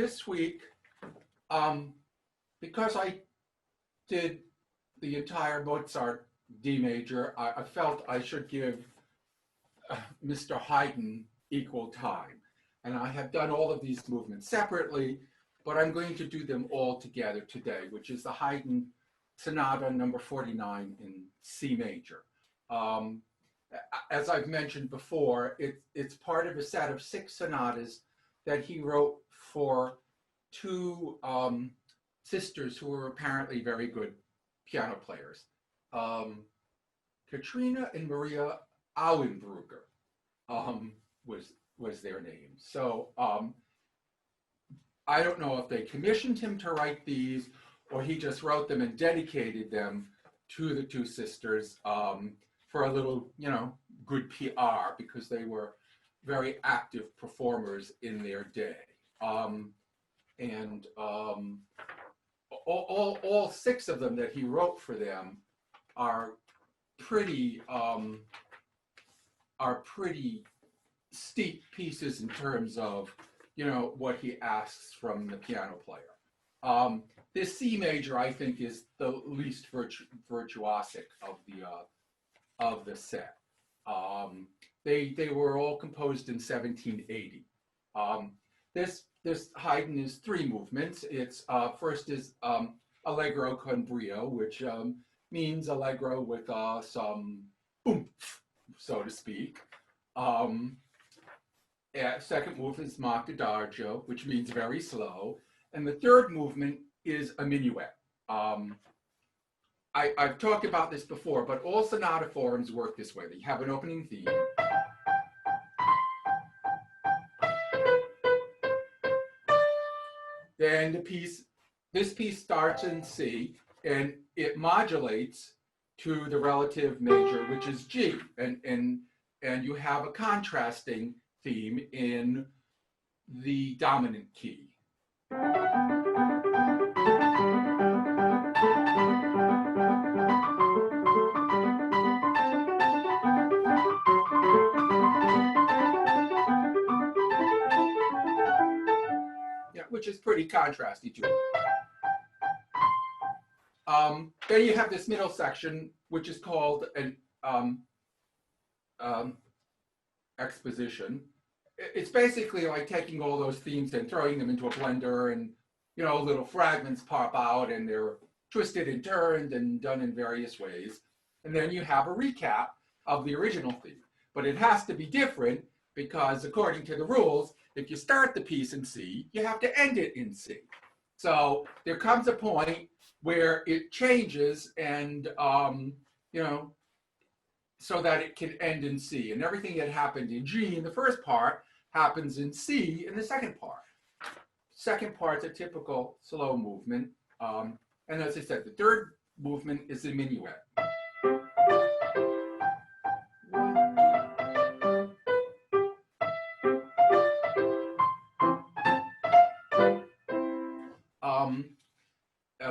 This week, because I did the entire Mozart D major, I felt I should give Mr. Haydn equal time. And I have done all of these movements separately, but I'm going to do them all together today, which is the Haydn Sonata No. 49 in C major. As I've mentioned before, it's part of a set of 6 sonatas that he wrote for 2 sisters who were apparently very good piano players. Katrina and Maria Auenbrugger was their name. So I don't know if they commissioned him to write these or he just wrote them and dedicated them to the 2 sisters for a little, good PR, because they were very active performers in their day. All 6 of them that he wrote for them are pretty steep pieces in terms of what he asks from the piano player. This C major, I think, is the least virtuosic of the set. They were all composed in 1780. This Haydn is 3 movements. It's first is Allegro con brio, which means Allegro with some oomph, so to speak. Second movement is mock Adagio, which means very slow. And the third movement is a Menuet. I've talked about this before, but all sonata forms work this way. They have an opening theme. Then this piece starts in C, and it modulates to the relative major, which is G, and you have a contrasting theme in the dominant key. Which is pretty contrasty to it. Then you have this middle section, which is called an exposition. It's basically like taking all those themes and throwing them into a blender, and little fragments pop out, and they're twisted and turned and done in various ways. And then you have a recap of the original theme, but it has to be different because according to the rules, if you start the piece in C, you have to end it in C. So there comes a point where it changes and, so that it can end in C. And everything that happened in G in the first part happens in C in the second part. Second part's a typical slow movement. And as I said, the third movement is a Menuet.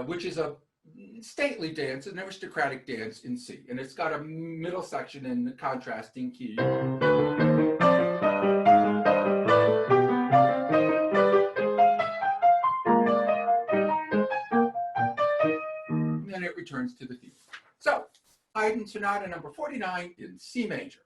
Which is a stately dance, an aristocratic dance in C. And it's got a middle section in the contrasting key. And then it returns to the theme. So, Haydn Sonata No. 49 in C major.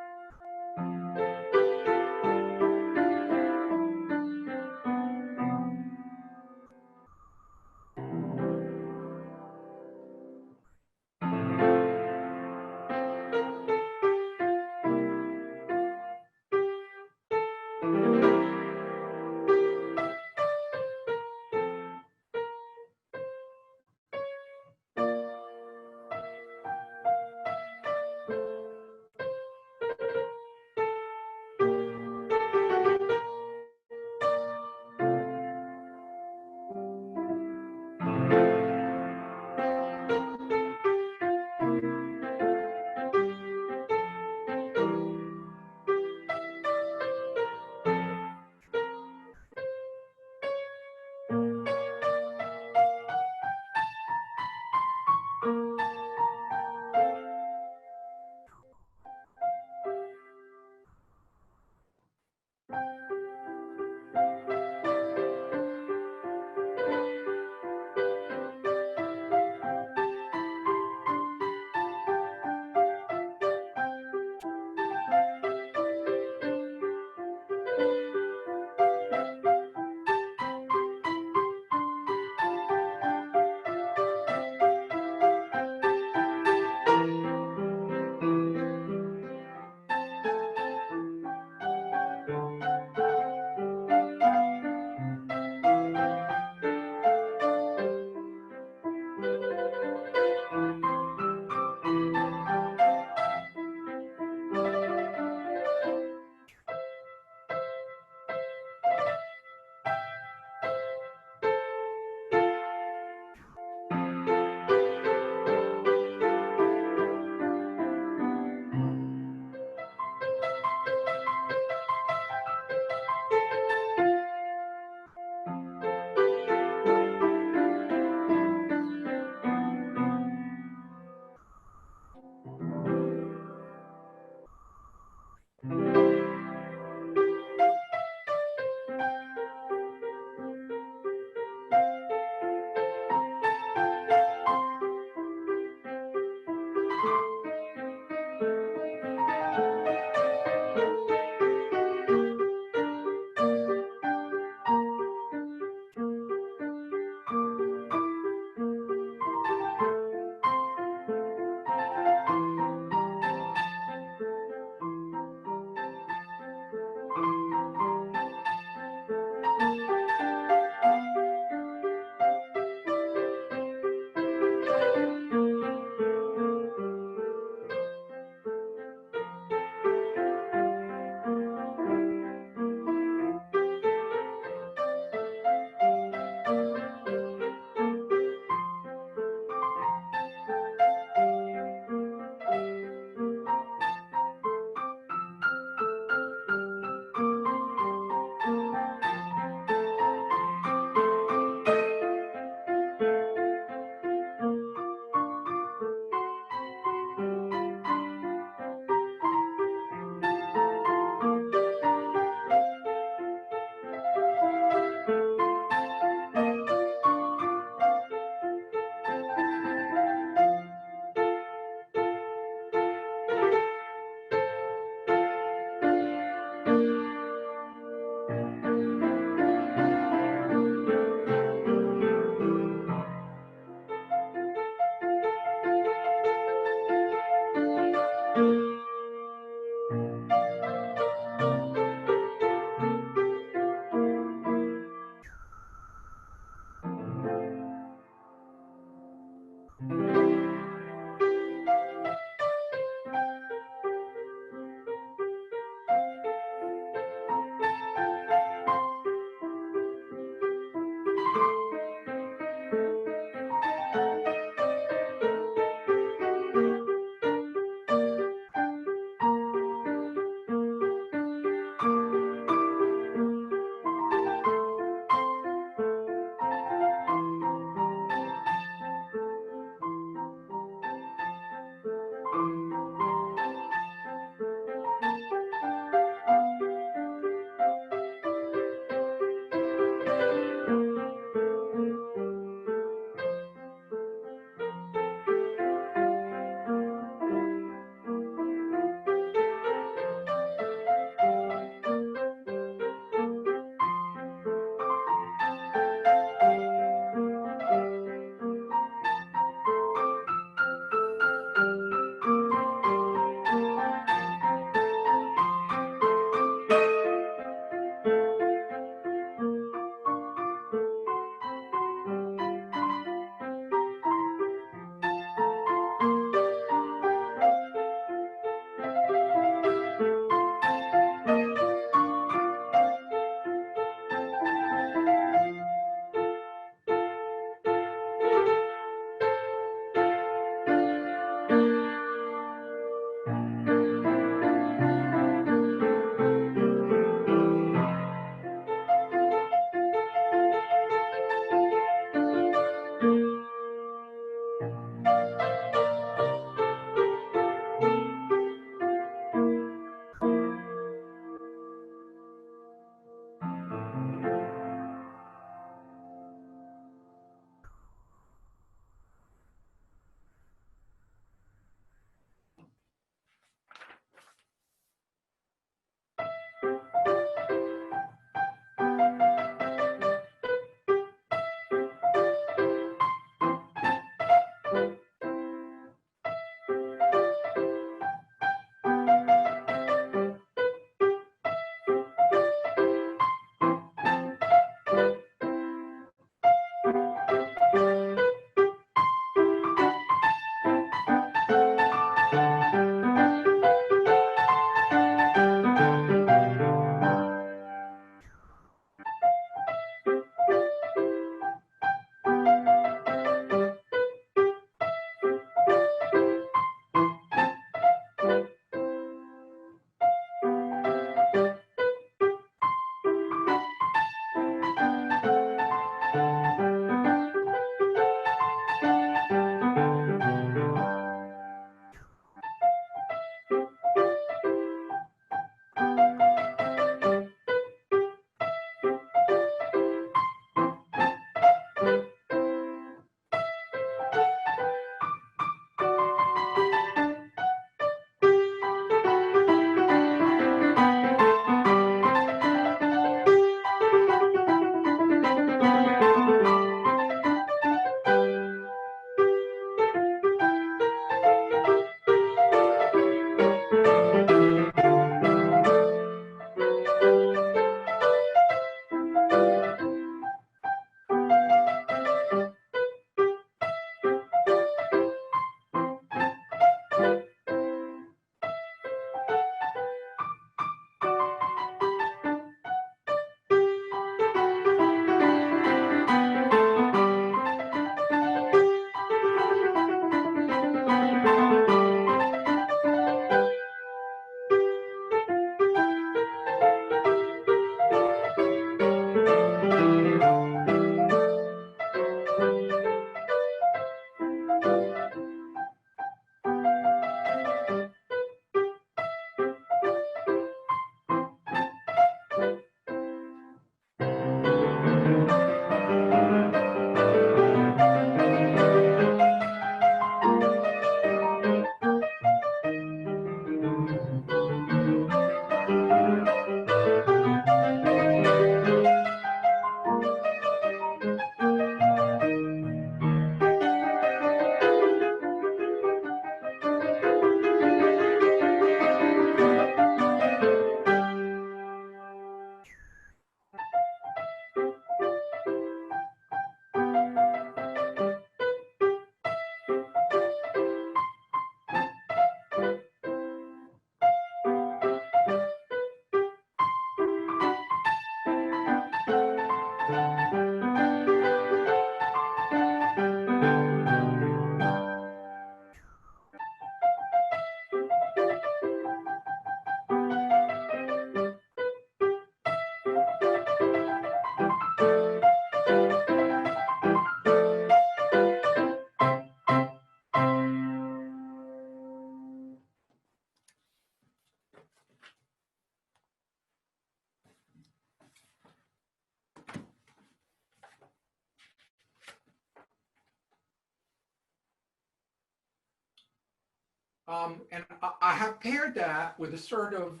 And I have paired that with a sort of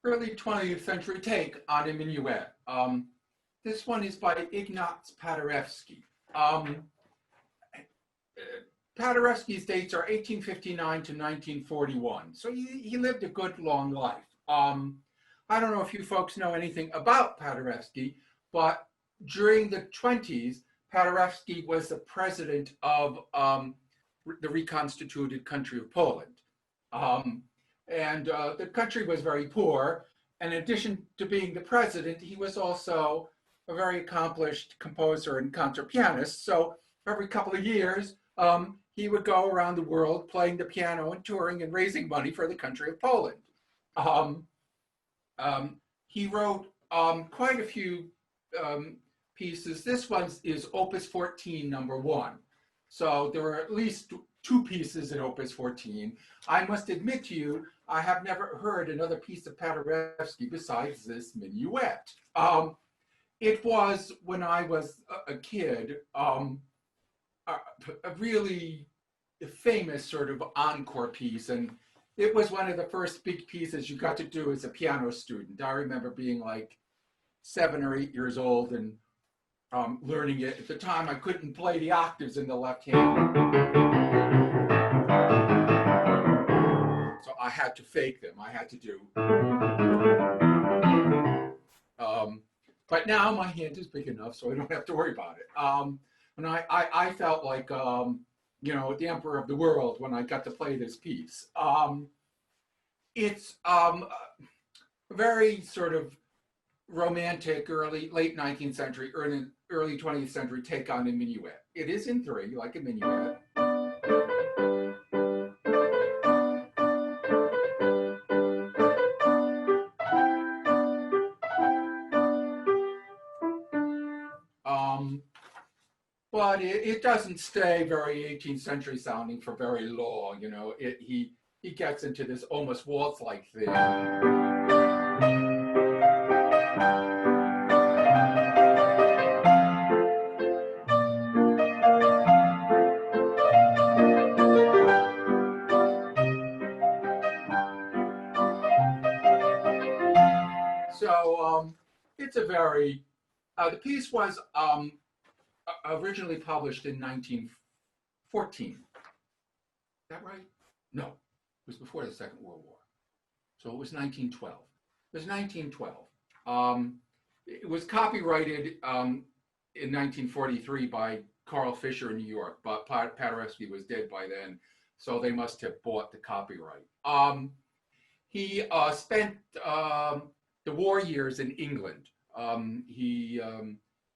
early 20th century take on a minuet. This one is by Ignaz Paderewski. Paderewski's dates are 1859 to 1941, so he lived a good long life. I don't know if you folks know anything about Paderewski, but during the 20s, Paderewski was the president of the reconstituted country of Poland. And the country was very poor. And in addition to being the president, he was also a very accomplished composer and concert pianist. So every couple of years, he would go around the world playing the piano and touring and raising money for the country of Poland. He wrote quite a few pieces. This one is Opus 14, number 1. So there are at least 2 pieces in Opus 14. I must admit to you, I have never heard another piece of Paderewski besides this minuet. It was, when I was a kid, a really famous sort of encore piece, and it was one of the first big pieces you got to do as a piano student. I remember being like 7 or 8 years old and learning it. At the time, I couldn't play the octaves in the left hand, so I had to fake them. I had to do. But now my hand is big enough, so I don't have to worry about it. And I felt like, you know, the emperor of the world when I got to play this piece. It's a very sort of romantic, late 19th century, early 20th century take on a minuet. It is in 3, like a minuet. But it doesn't stay very 18th century sounding for very long. You know, he gets into this almost waltz-like thing. So it's a very, the piece was originally published in 1914. Is that right? No, it was before the Second World War. So it was 1912. It was 1912. It was copyrighted in 1943 by Carl Fisher in New York, but Paderewski was dead by then, so they must have bought the copyright. He spent the war years in England. He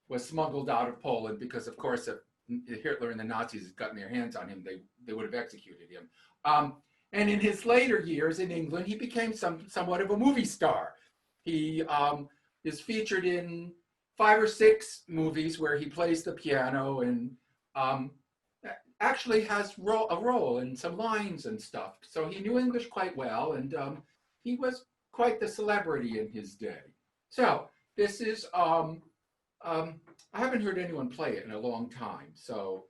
was smuggled out of Poland because, of course, if Hitler and the Nazis had gotten their hands on him, they would have executed him. And in his later years in England, he became somewhat of a movie star. He is featured in 5 or 6 movies where he plays the piano and actually has a role in some lines and stuff. So he knew English quite well, and he was quite the celebrity in his day. So this is, I haven't heard anyone play it in a long time. So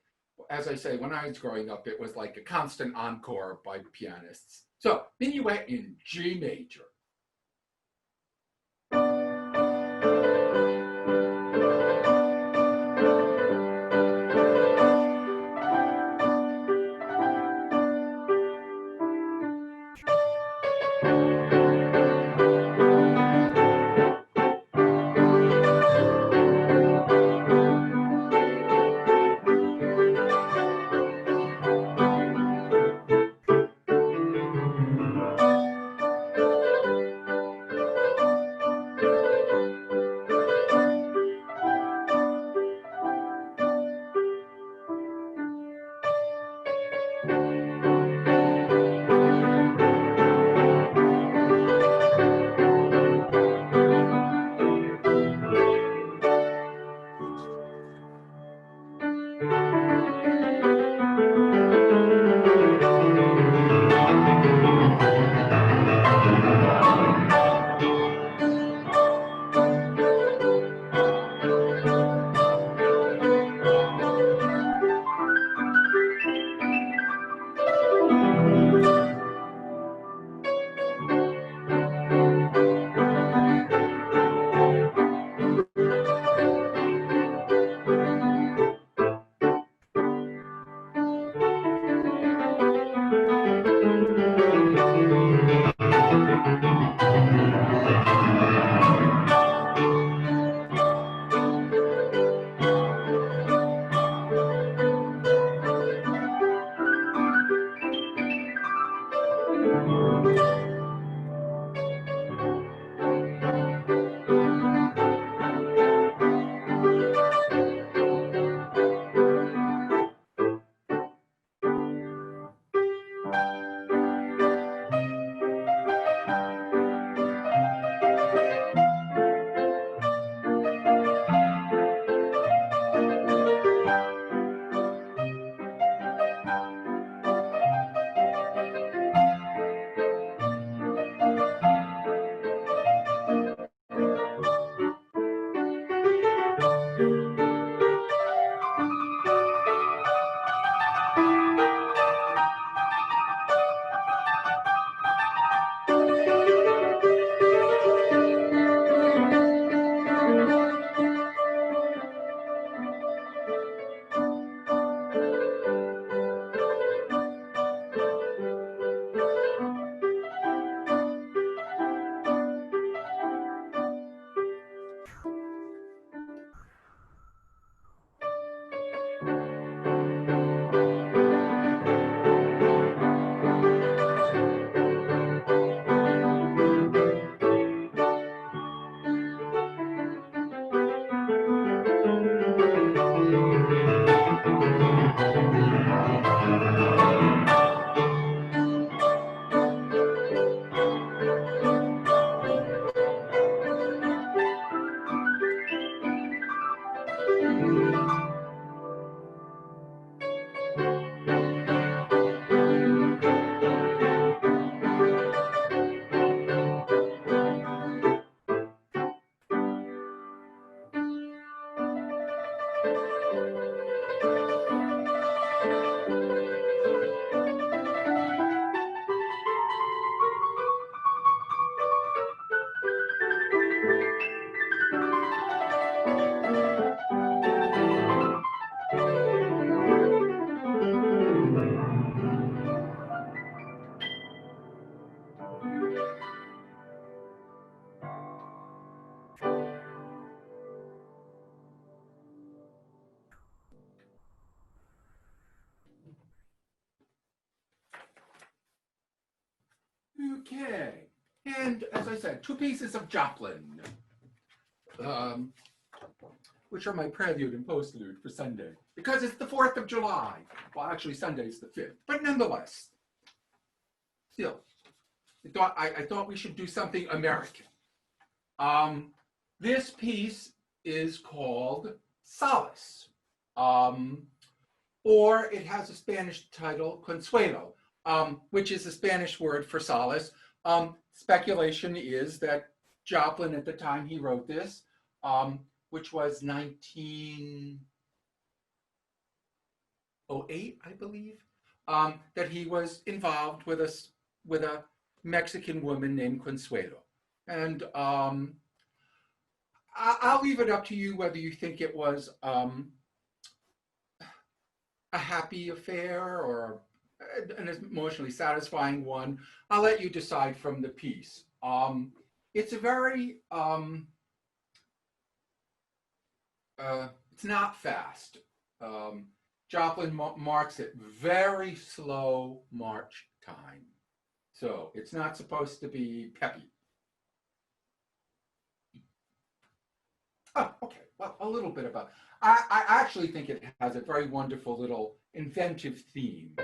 as I say, when I was growing up, it was like a constant encore by pianists. So Minuet in G major. Okay. And as I said, 2 pieces of Joplin, which are my prelude and postlude for Sunday, because it's the 4th of July. Well, actually, Sunday's the 5th, but nonetheless, still, I thought we should do something American. This piece is called Solace, or it has a Spanish title, Consuelo, which is a Spanish word for solace. Speculation is that Joplin, at the time he wrote this, which was 1908, I believe, that he was involved with a Mexican woman named Consuelo. And I'll leave it up to you whether you think it was a happy affair or an emotionally satisfying one. I'll let you decide from the piece. It's a very, it's not fast. Joplin marks it very slow march time. So it's not supposed to be peppy. Oh, okay. Well, a little bit about. I actually think it has a very wonderful little inventive theme.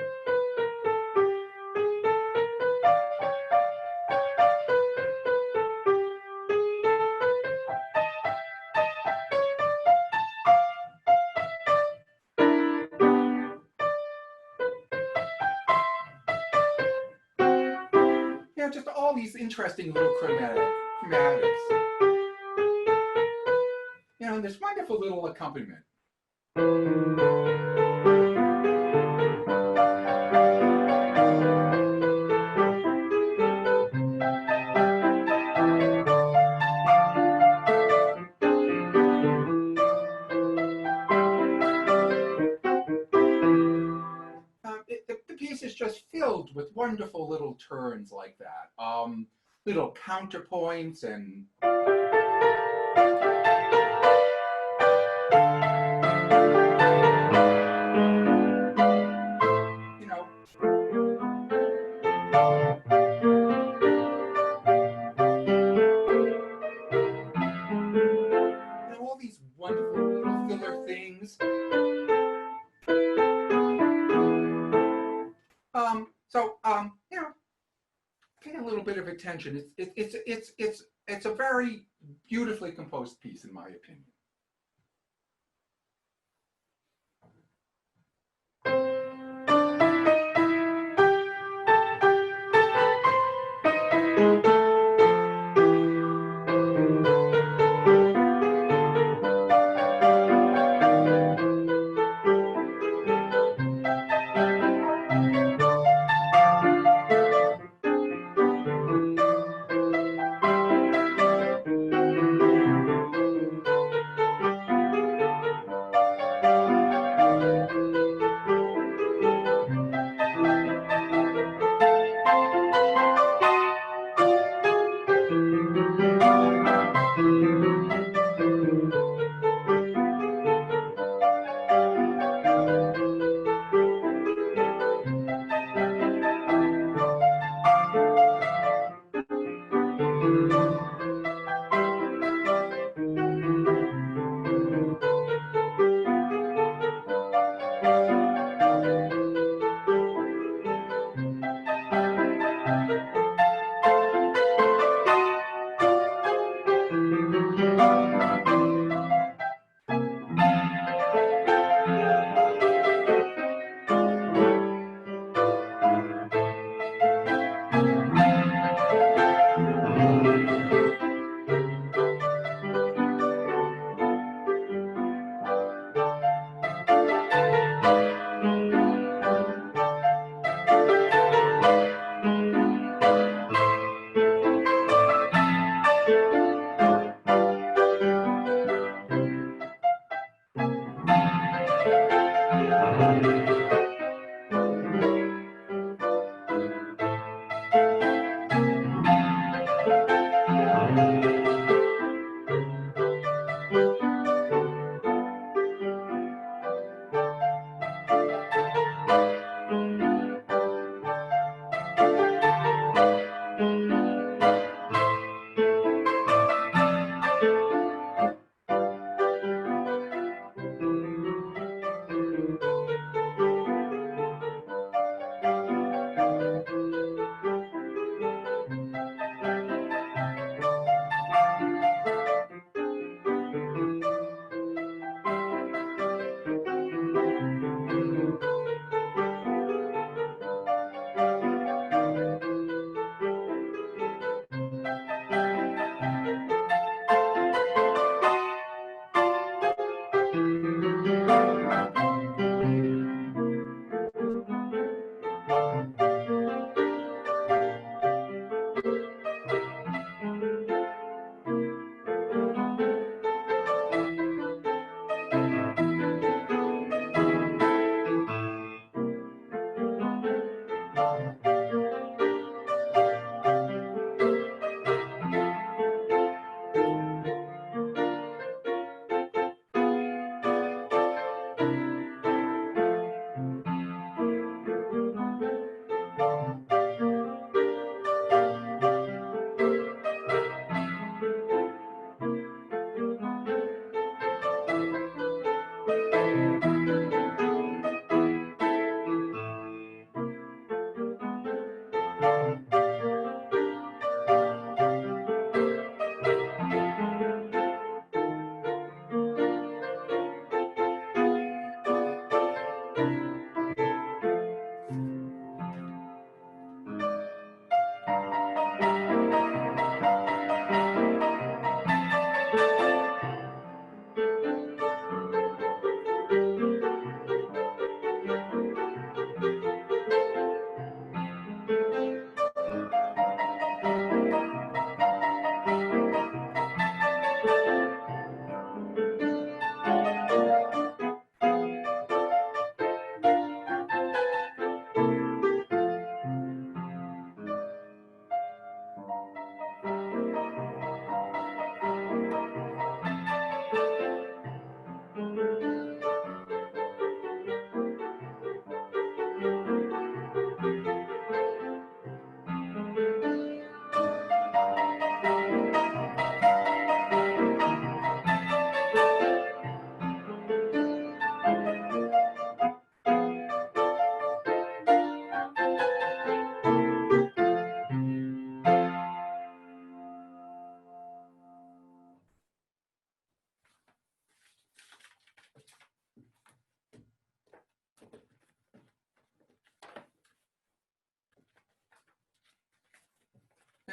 Yeah, just all these interesting little chromatics. You know, and this wonderful little accompaniment. The piece is just filled with wonderful little turns like that. Little counterpoints and all these wonderful little filler things. You know, pay a little bit of attention. It's a very beautifully composed piece, in my opinion.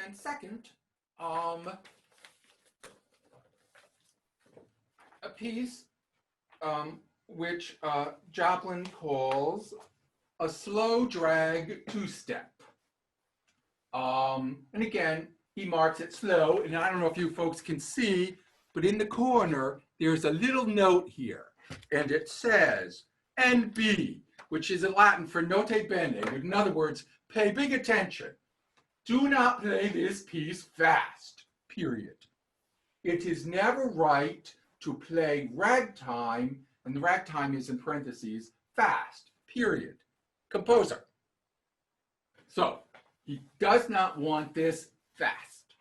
And second, a piece which Joplin calls a slow drag two-step. And again, he marks it slow, and I don't know if you folks can see, but in the corner, there's a little note here, and it says NB, which is in Latin for note bene. In other words, pay big attention. Do not play this piece fast, period. It is never right to play ragtime, and the ragtime is in parentheses, fast, period. Composer. So, he does not want this fast.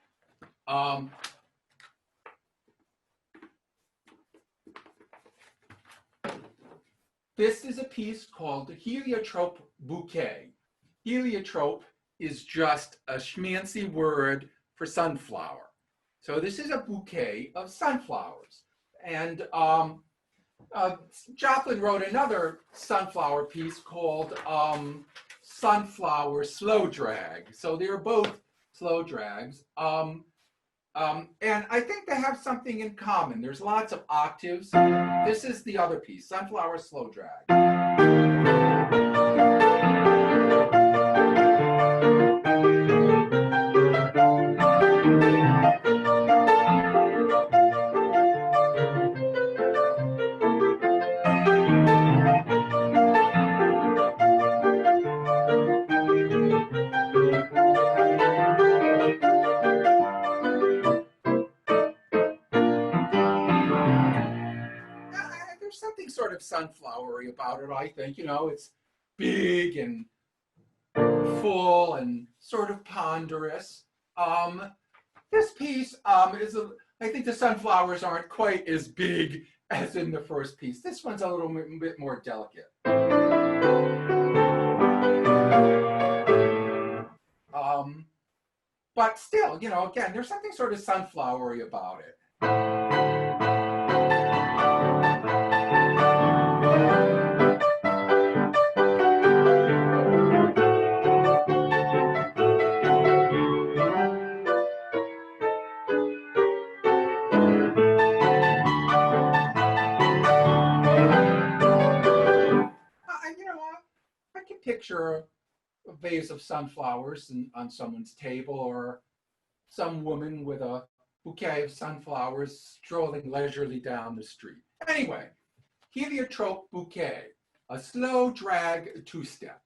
This is a piece called the Heliotrope Bouquet. Heliotrope is just a schmancy word for sunflower. So this is a bouquet of sunflowers. And Joplin wrote another sunflower piece called Sunflower Slow Drag. So they're both slow drags. And I think they have something in common. There's lots of octaves. This is the other piece, Sunflower Slow Drag. There's something sort of sunflowery about it, I think. You know, it's big and full and sort of ponderous. This piece is, I think the sunflowers aren't quite as big as in the first piece. This one's a little bit more delicate. But still, you know, again, there's something sort of sunflowery about it. I can picture a vase of sunflowers on someone's table, or some woman with a bouquet of sunflowers strolling leisurely down the street. Anyway, Heliotrope Bouquet, a slow drag two-step.